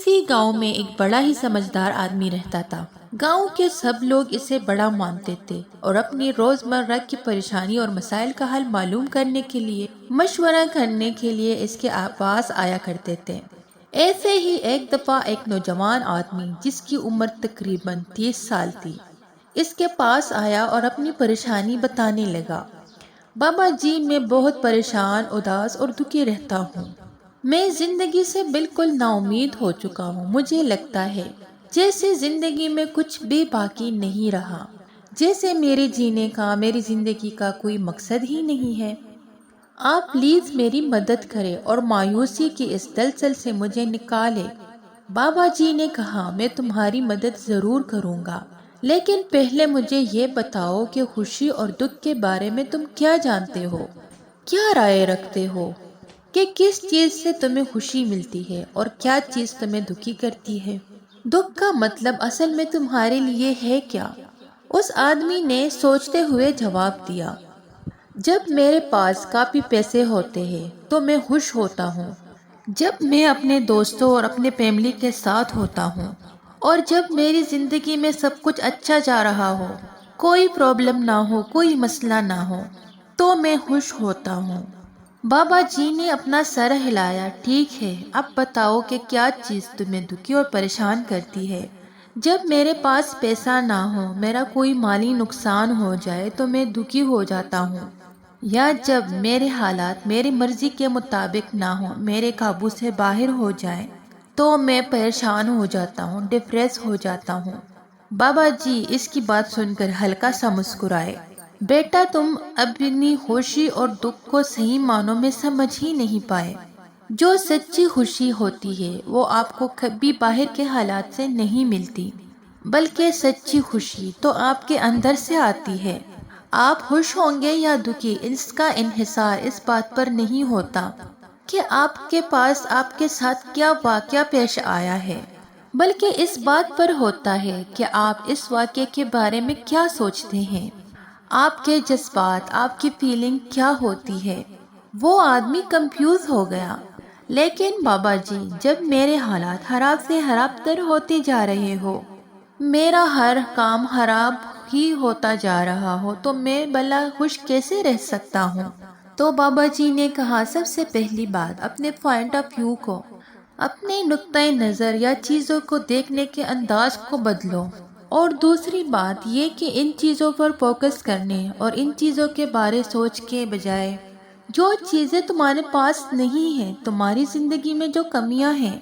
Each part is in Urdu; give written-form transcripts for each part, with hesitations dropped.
کسی گاؤں میں ایک بڑا ہی سمجھدار آدمی رہتا تھا۔ گاؤں کے سب لوگ اسے بڑا مانتے تھے اور اپنی روزمرہ کی پریشانی اور مسائل کا حل معلوم کرنے کے لیے، مشورہ کرنے کے لیے اس کے پاس آیا کرتے تھے۔ ایسے ہی ایک دفعہ ایک نوجوان آدمی جس کی عمر تقریباً 30 سال تھی، اس کے پاس آیا اور اپنی پریشانی بتانے لگا۔ بابا جی، میں بہت پریشان، اداس اور دکھی رہتا ہوں۔ میں زندگی سے بالکل نا امید ہو چکا ہوں۔ مجھے لگتا ہے جیسے زندگی میں کچھ بھی باقی نہیں رہا، جیسے میری زندگی کا کوئی مقصد ہی نہیں ہے۔ آپ پلیز میری مدد کریں اور مایوسی کی اس دلدل سے مجھے نکالیں۔ بابا جی نے کہا، میں تمہاری مدد ضرور کروں گا، لیکن پہلے مجھے یہ بتاؤ کہ خوشی اور دکھ کے بارے میں تم کیا جانتے ہو؟ کیا رائے رکھتے ہو کہ کس چیز سے تمہیں خوشی ملتی ہے اور کیا چیز تمہیں دکھی کرتی ہے؟ دکھ کا مطلب اصل میں تمہارے لیے ہے کیا؟ اس آدمی نے سوچتے ہوئے جواب دیا، جب میرے پاس کافی پیسے ہوتے ہیں تو میں خوش ہوتا ہوں، جب میں اپنے دوستوں اور اپنے فیملی کے ساتھ ہوتا ہوں، اور جب میری زندگی میں سب کچھ اچھا جا رہا ہو، کوئی پرابلم نہ ہو، کوئی مسئلہ نہ ہو، تو میں خوش ہوتا ہوں۔ بابا جی نے اپنا سر ہلایا۔ ٹھیک ہے، اب بتاؤ کہ کیا چیز تمہیں دکھی اور پریشان کرتی ہے؟ جب میرے پاس پیسہ نہ ہو، میرا کوئی مالی نقصان ہو جائے تو میں دکھی ہو جاتا ہوں، یا جب میرے حالات میری مرضی کے مطابق نہ ہو، میرے قابو سے باہر ہو جائیں تو میں پریشان ہو جاتا ہوں، ڈپریس ہو جاتا ہوں۔ بابا جی اس کی بات سن کر ہلکا سا مسکرائے۔ بیٹا، تم اپنی خوشی اور دکھ کو صحیح معنوں میں سمجھ ہی نہیں پائے۔ جو سچی خوشی ہوتی ہے وہ آپ کو کبھی باہر کے حالات سے نہیں ملتی، بلکہ سچی خوشی تو آپ کے اندر سے آتی ہے۔ آپ خوش ہوں گے یا دکھی، اس کا انحصار اس بات پر نہیں ہوتا کہ آپ کے پاس آپ کے ساتھ کیا واقعہ پیش آیا ہے، بلکہ اس بات پر ہوتا ہے کہ آپ اس واقعے کے بارے میں کیا سوچتے ہیں، آپ کے جذبات، آپ کی فیلنگ کیا ہوتی ہے۔ وہ آدمی کنفیوز ہو گیا۔ لیکن بابا جی، جب میرے حالات خراب سے خراب تر ہوتے جا رہے ہو، میرا ہر کام خراب ہی ہوتا جا رہا ہو، تو میں بھلا خوش کیسے رہ سکتا ہوں؟ تو بابا جی نے کہا، سب سے پہلی بات، اپنے پوائنٹ آف ویو کو، اپنے نقطۂ نظر یا چیزوں کو دیکھنے کے انداز کو بدلو۔ اور دوسری بات یہ کہ ان چیزوں پر فوکس کرنے اور ان چیزوں کے بارے سوچ کے بجائے جو چیزیں تمہارے پاس نہیں ہیں، تمہاری زندگی میں جو کمیاں ہیں،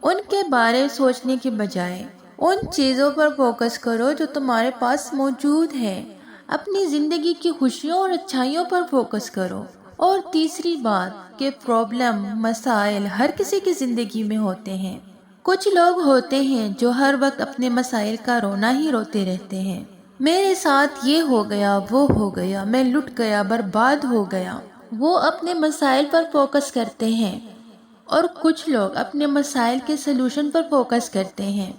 ان کے بارے سوچنے کے بجائے ان چیزوں پر فوکس کرو جو تمہارے پاس موجود ہے۔ اپنی زندگی کی خوشیوں اور اچھائیوں پر فوکس کرو۔ اور تیسری بات کہ پرابلم، مسائل ہر کسی کی زندگی میں ہوتے ہیں۔ کچھ لوگ ہوتے ہیں جو ہر وقت اپنے مسائل کا رونا ہی روتے رہتے ہیں، میرے ساتھ یہ ہو گیا، وہ ہو گیا، میں لٹ گیا، برباد ہو گیا۔ وہ اپنے مسائل پر فوکس کرتے ہیں، اور کچھ لوگ اپنے مسائل کے سلوشن پر فوکس کرتے ہیں۔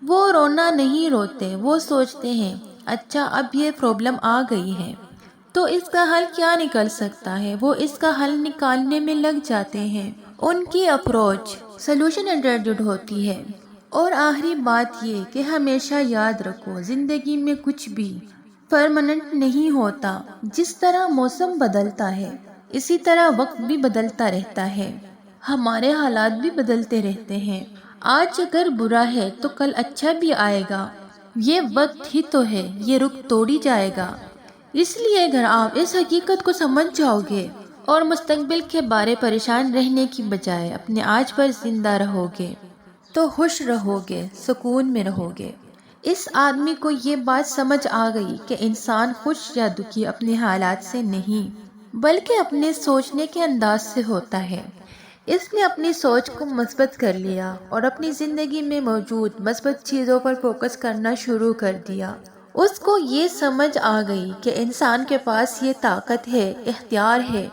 وہ رونا نہیں روتے، وہ سوچتے ہیں، اچھا اب یہ پرابلم آ گئی ہے تو اس کا حل کیا نکل سکتا ہے، وہ اس کا حل نکالنے میں لگ جاتے ہیں۔ ان کی اپروچ سلوشن انٹرڈیوڈ ہوتی ہے۔ اور آخری بات یہ کہ ہمیشہ یاد رکھو، زندگی میں کچھ بھی پرماننٹ نہیں ہوتا۔ جس طرح موسم بدلتا ہے، اسی طرح وقت بھی بدلتا رہتا ہے، ہمارے حالات بھی بدلتے رہتے ہیں۔ آج اگر برا ہے تو کل اچھا بھی آئے گا، یہ وقت ہی تو ہے، یہ رخ توڑی جائے گا۔ اس لیے اگر آپ اس حقیقت کو سمجھ جاؤ گے اور مستقبل کے بارے پریشان رہنے کی بجائے اپنے آج پر زندہ رہو گے تو خوش رہو گے، سکون میں رہو گے۔ اس آدمی کو یہ بات سمجھ آ گئی کہ انسان خوش یا دکھی اپنے حالات سے نہیں، بلکہ اپنے سوچنے کے انداز سے ہوتا ہے۔ اس نے اپنی سوچ کو مثبت کر لیا اور اپنی زندگی میں موجود مثبت چیزوں پر فوکس کرنا شروع کر دیا۔ اس کو یہ سمجھ آ گئی کہ انسان کے پاس یہ طاقت ہے، اختیار ہے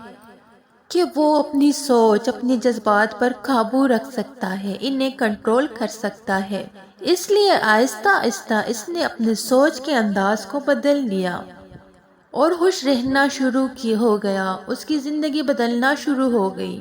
کہ وہ اپنی سوچ، اپنے جذبات پر قابو رکھ سکتا ہے، انہیں کنٹرول کر سکتا ہے۔ اس لیے آہستہ آہستہ اس نے اپنے سوچ کے انداز کو بدل لیا اور خوش رہنا شروع ہو گیا۔ اس کی زندگی بدلنا شروع ہو گئی۔